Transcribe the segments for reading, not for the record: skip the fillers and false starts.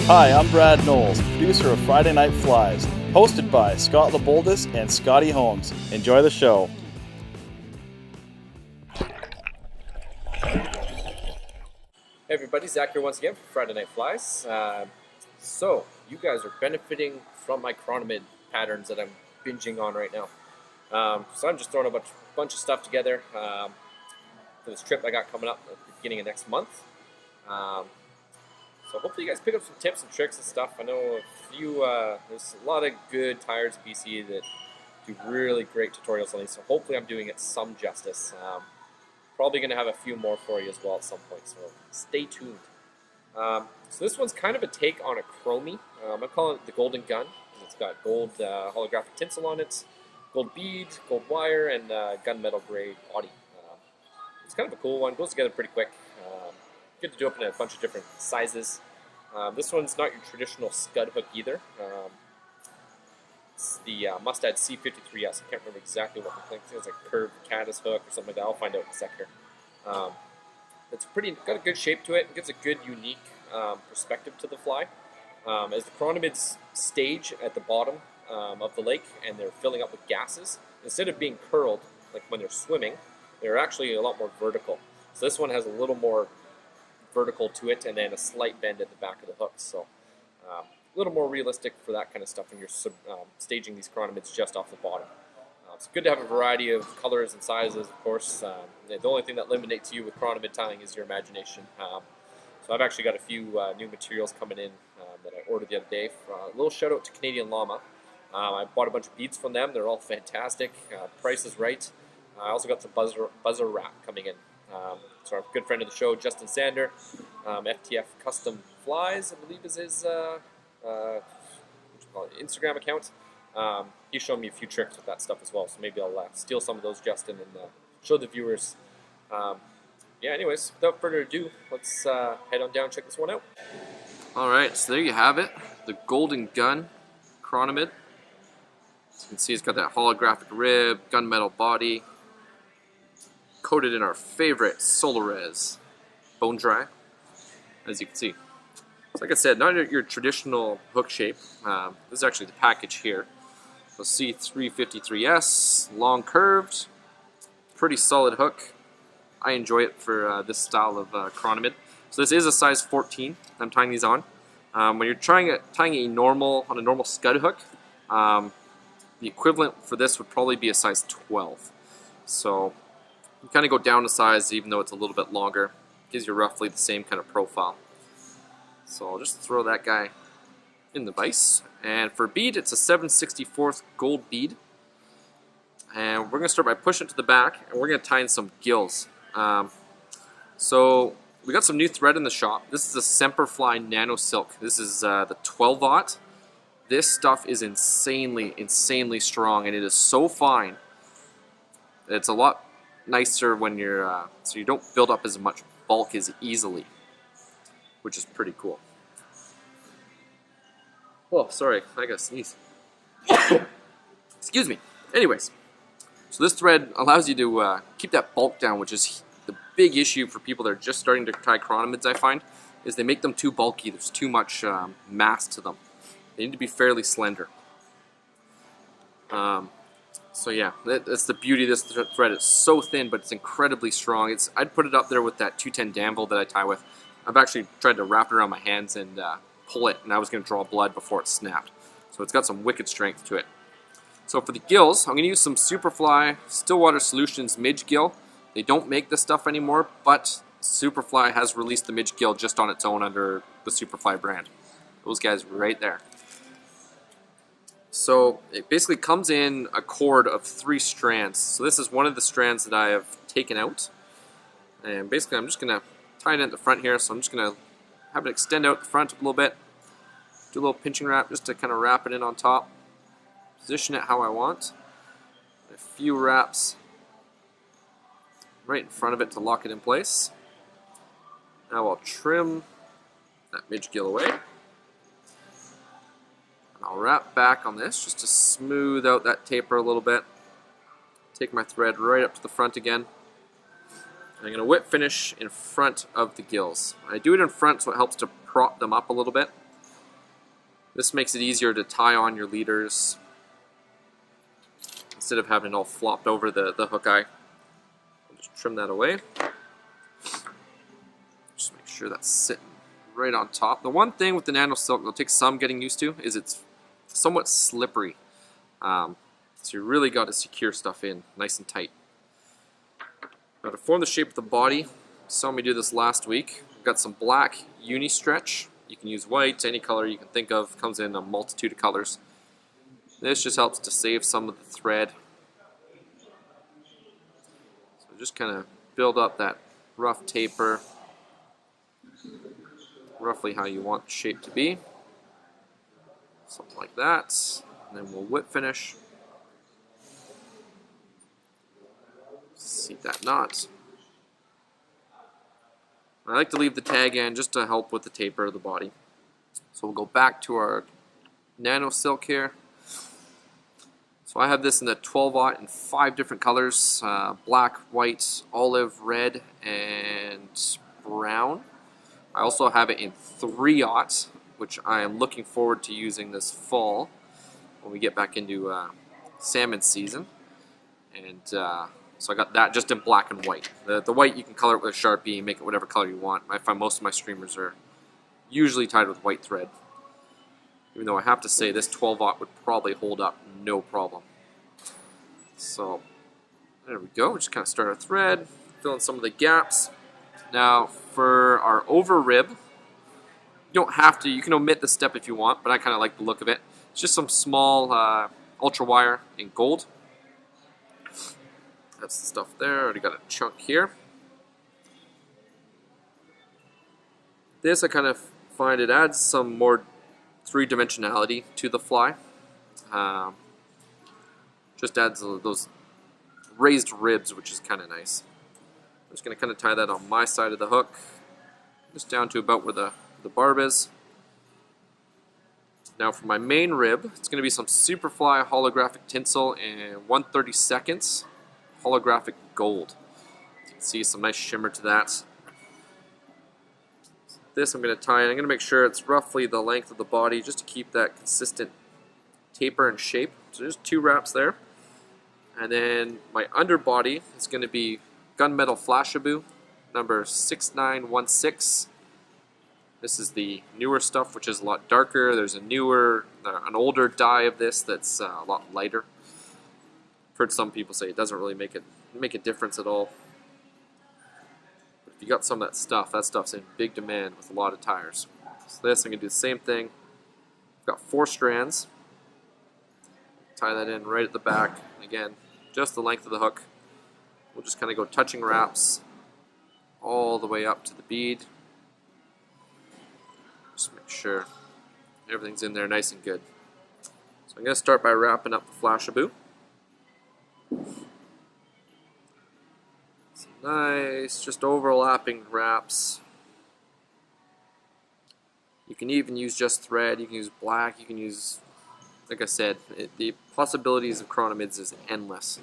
Hi, I'm Brad Knowles, producer of Friday Night Flies, hosted by Scott LeBoldis and Scotty Holmes. Enjoy the show. Hey everybody, Zach here once again for Friday Night Flies. So, you guys are benefiting from my chironomid patterns that I'm binging on right now. So I'm just throwing a bunch of stuff together for this trip I got coming up at the beginning of next month. So hopefully you guys pick up some tips and tricks and stuff. I know there's a lot of good tyers in BC that do really great tutorials on these, so hopefully I'm doing it some justice. Probably going to have a few more for you as well at some point, so stay tuned. So this one's kind of a take on a Chromie. I'm calling it the Golden Gun. It's got gold holographic tinsel on it, gold bead, gold wire, and gunmetal gray body. It's kind of a cool one. Goes together pretty quick. Good to do up in a bunch of different sizes. This one's not your traditional scud hook either. It's the Mustad C53S. I can't remember exactly what the thing is. It's like curved caddis hook or something like that. I'll find out in a sec here. It's got a good shape to it. It gives a good, unique perspective to the fly. As the chironomids stage at the bottom of the lake and they're filling up with gases, instead of being curled like when they're swimming, they're actually a lot more vertical. So this one has a little more vertical to it and then a slight bend at the back of the hook. So a little more realistic for that kind of stuff when you're staging these chironomids just off the bottom. It's good to have a variety of colors and sizes, of course. The only thing that eliminates you with chironomid tying is your imagination. So I've actually got a few new materials coming in that I ordered the other day. A little shout out to Canadian Llama. I bought a bunch of beads from them. They're all fantastic. Price is right. I also got some buzzer wrap coming in. So our good friend of the show, Justin Sander, FTF Custom Flies, I believe is his Instagram account. He's shown me a few tricks with that stuff as well, so maybe I'll steal some of those, Justin, and show the viewers. Yeah, anyways, without further ado, let's head on down and check this one out. Alright, so there you have it, the Golden Gun Chironomid. As you can see, it's got that holographic rib, gunmetal body, coated in our favorite Solarez bone dry, as you can see. So like I said, not your traditional hook shape. This is actually the package here. So C353S, long curved, pretty solid hook. I enjoy it for this style of chironomid. So this is a size 14 I'm tying these on. When you're tying a normal scud hook, the equivalent for this would probably be a size 12. So you kind of go down a size even though it's a little bit longer. Gives you roughly the same kind of profile. So I'll just throw that guy in the vise. And for bead, it's a 7/64 gold bead. And we're going to start by pushing it to the back, and we're going to tie in some gills. So we got some new thread in the shop. This is a Semper Fly Nano Silk. This is the 12/0. This stuff is insanely strong, and it is so fine. It's a lot nicer when you're, so you don't build up as much bulk as easily, which is pretty cool. Oh, sorry, I gotta sneeze. Excuse me. Anyways, so this thread allows you to keep that bulk down, which is the big issue for people that are just starting to tie chironomids, I find, is they make them too bulky. There's too much mass to them. They need to be fairly slender. So yeah, that's the beauty of this thread. It's so thin, but it's incredibly strong. I'd put it up there with that 210 Danville that I tie with. I've actually tried to wrap it around my hands and pull it, and I was going to draw blood before it snapped. So it's got some wicked strength to it. So for the gills, I'm going to use some Superfly Stillwater Solutions Midge Gill. They don't make this stuff anymore, but Superfly has released the Midge Gill just on its own under the Superfly brand. Those guys right there. So it basically comes in a cord of 3 strands. So this is one of the strands that I have taken out. And basically I'm just going to tie it in at the front here. So I'm just going to have it extend out the front a little bit. Do a little pinching wrap just to kind of wrap it in on top. Position it how I want. A few wraps right in front of it to lock it in place. Now I'll trim that Midge Gill away. I'll wrap back on this just to smooth out that taper a little bit. Take my thread right up to the front again. I'm going to whip finish in front of the gills. I do it in front so it helps to prop them up a little bit. This makes it easier to tie on your leaders instead of having it all flopped over the hook eye. I'll just trim that away. Just make sure that's sitting right on top. The one thing with the Nano Silk that'll take some getting used to is it's somewhat slippery. So you really got to secure stuff in nice and tight. Now to form the shape of the body, you saw me do this last week. I've got some black uni stretch. You can use white, any color you can think of. Comes in a multitude of colors. This just helps to save some of the thread. So just kind of build up that rough taper, roughly how you want the shape to be. Something like that. And then we'll whip finish. Seat that knot. I like to leave the tag in just to help with the taper of the body. So we'll go back to our Nano Silk here. So I have this in the 12-aught in 5 different colors. Black, white, olive, red, and brown. I also have it in 3-aught, which I am looking forward to using this fall when we get back into salmon season. And so I got that just in black and white. The white you can color it with a Sharpie, make it whatever color you want. I find most of my streamers are usually tied with white thread. Even though I have to say this 12-aught would probably hold up no problem. So there we go. We just kind of start our thread, fill in some of the gaps. Now for our over rib, you don't have to. You can omit the step if you want, but I kind of like the look of it. It's just some small ultra wire in gold. That's the stuff there. Already got a chunk here. This I kind of find it adds some more three-dimensionality to the fly. Just adds those raised ribs, which is kind of nice. I'm just going to kind of tie that on my side of the hook, just down to about where the barb is. Now for my main rib, it's going to be some Superfly holographic tinsel in 1/32 holographic gold. You can see some nice shimmer to that. This I'm going to tie in. I'm going to make sure it's roughly the length of the body just to keep that consistent taper and shape. So there's 2 wraps there. And then my underbody is going to be gunmetal flashabou number 6916. This is the newer stuff, which is a lot darker. There's an older dye of this that's a lot lighter. I've heard some people say it doesn't really make a difference at all. But if you got some of that stuff's in big demand with a lot of tires. So this, I'm going to do the same thing. I've got 4 strands. Tie that in right at the back. Again, just the length of the hook. We'll just kind of go touching wraps all the way up to the bead. Just make sure everything's in there nice and good. So I'm going to start by wrapping up the flashabou. Some nice, just overlapping wraps. You can even use just thread, you can use black, you can use, like I said, the possibilities of chironomids is endless.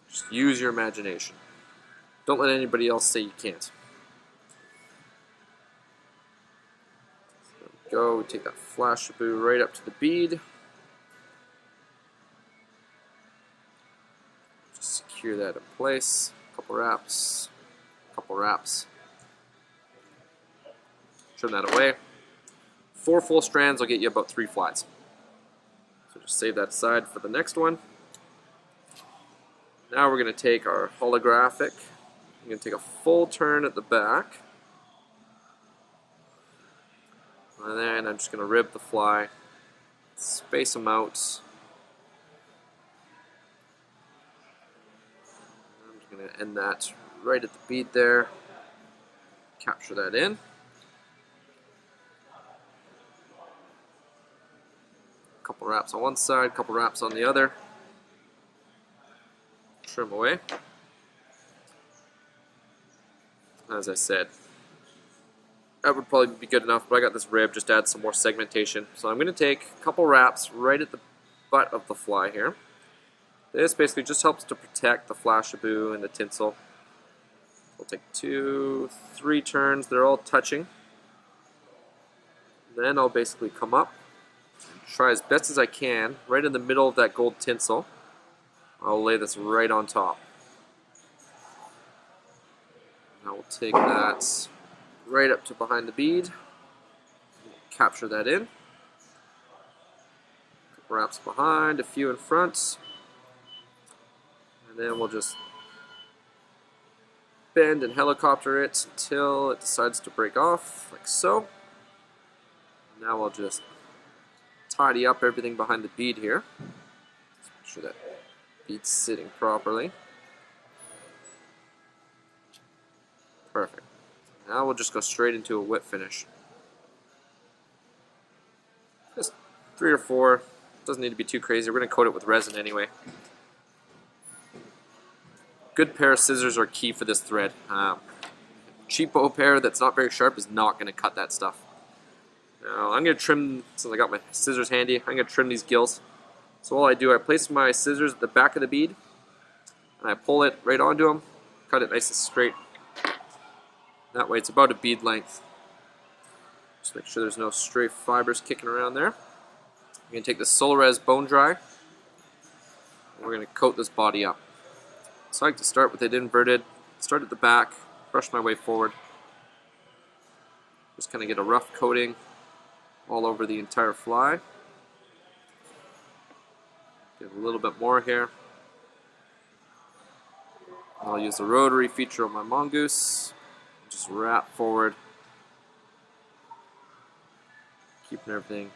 Just use your imagination. Don't let anybody else say you can't. Go, take that flashabou right up to the bead. Just secure that in place. Couple wraps. Trim that away. 4 full strands will get you about 3 flies. So just save that aside for the next one. Now we're going to take our holographic. I'm going to take a full turn at the back. And then I'm just going to rib the fly, space them out. I'm just going to end that right at the bead there, capture that in. A couple wraps on one side, a couple wraps on the other. Trim away. As I said, that would probably be good enough, but I got this rib, just add some more segmentation. So I'm going to take a couple wraps right at the butt of the fly here. This basically just helps to protect the flashabou and the tinsel. We'll take 2, 3 turns, they're all touching. Then I'll basically come up and try as best as I can, right in the middle of that gold tinsel. I'll lay this right on top. Now we'll take that right up to behind the bead, capture that in. Wraps behind, a few in front, and then we'll just bend and helicopter it until it decides to break off, like so. Now I'll just tidy up everything behind the bead here. Just make sure that bead's sitting properly. Perfect. Now we'll just go straight into a whip finish. Just 3 or 4. Doesn't need to be too crazy. We're going to coat it with resin anyway. Good pair of scissors are key for this thread. Cheapo pair that's not very sharp is not going to cut that stuff. Now I'm going to trim, since I got my scissors handy, I'm going to trim these gills. So all I do, I place my scissors at the back of the bead, and I pull it right onto them, cut it nice and straight. That way it's about a bead length. Just make sure there's no stray fibers kicking around there. We're going to take the Solarez Bone Dry, and we're going to coat this body up. So I like to start with it inverted, start at the back, brush my way forward. Just kind of get a rough coating all over the entire fly. Get a little bit more here. I'll use the rotary feature on my mongoose. Just wrap forward, keeping everything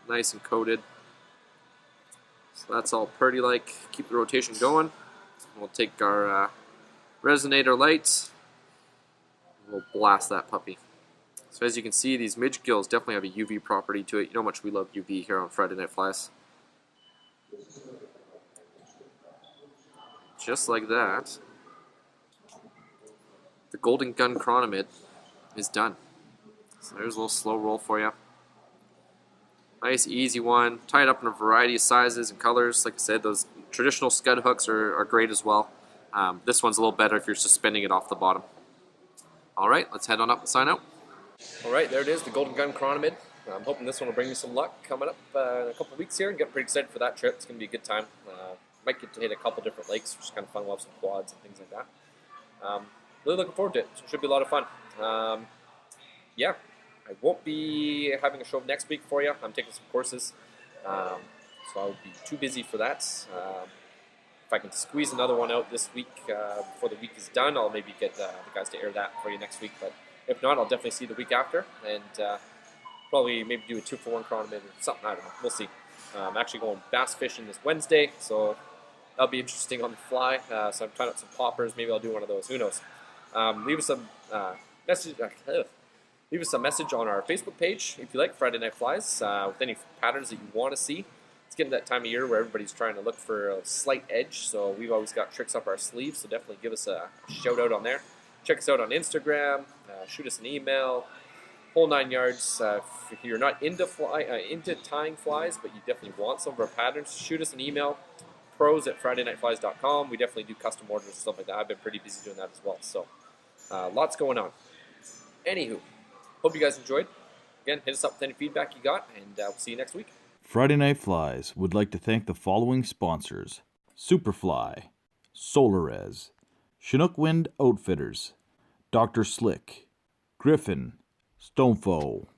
nice and coated. So that's all purdy-like. Keep the rotation going. We'll take our resonator light, and we'll blast that puppy. So as you can see, these Midge Gills definitely have a UV property to it. You know how much we love UV here on Friday Night Flies. Just like that, the Golden Gun Chironomid is done. So there's a little slow roll for you. Nice, easy one. Tie it up in a variety of sizes and colors. Like I said, those traditional scud hooks are great as well. This one's a little better if you're suspending it off the bottom. Alright, let's head on up and sign out. Alright, there it is, the Golden Gun Chironomid. I'm hoping this one will bring me some luck coming up in a couple of weeks here. I'm getting pretty excited for that trip. It's going to be a good time. Might get to hit a couple different lakes, which is kind of fun. We'll have some quads and things like that. Really looking forward to it. It should be a lot of fun. Yeah, I won't be having a show next week for you. I'm taking some courses, so I'll be too busy for that. If I can squeeze another one out this week before the week is done, I'll maybe get the guys to air that for you next week. But if not, I'll definitely see the week after, and probably maybe do a 2-for-1 Chironomid or something. I don't know. We'll see. I'm actually going bass fishing this Wednesday, so that'll be interesting on the fly. So I'm trying out some poppers. Maybe I'll do one of those. Who knows? Leave us some message. Leave us a message on our Facebook page if you like Friday Night Flies with any patterns that you want to see. It's getting that time of year where everybody's trying to look for a slight edge, so we've always got tricks up our sleeves. So definitely give us a shout out on there. Check us out on Instagram. Shoot us an email. Whole 9 yards. If you're not into tying flies, but you definitely want some of our patterns, shoot us an email. pros@fridaynightflies.com. We definitely do custom orders and stuff like that. I've been pretty busy doing that as well. So lots going on. Anywho, hope you guys enjoyed. Again, hit us up with any feedback you got, and we'll see you next week. Friday Night Flies would like to thank the following sponsors: Superfly, Solarez, Chinook Wind Outfitters, Dr. Slick, Griffin, Stonefo.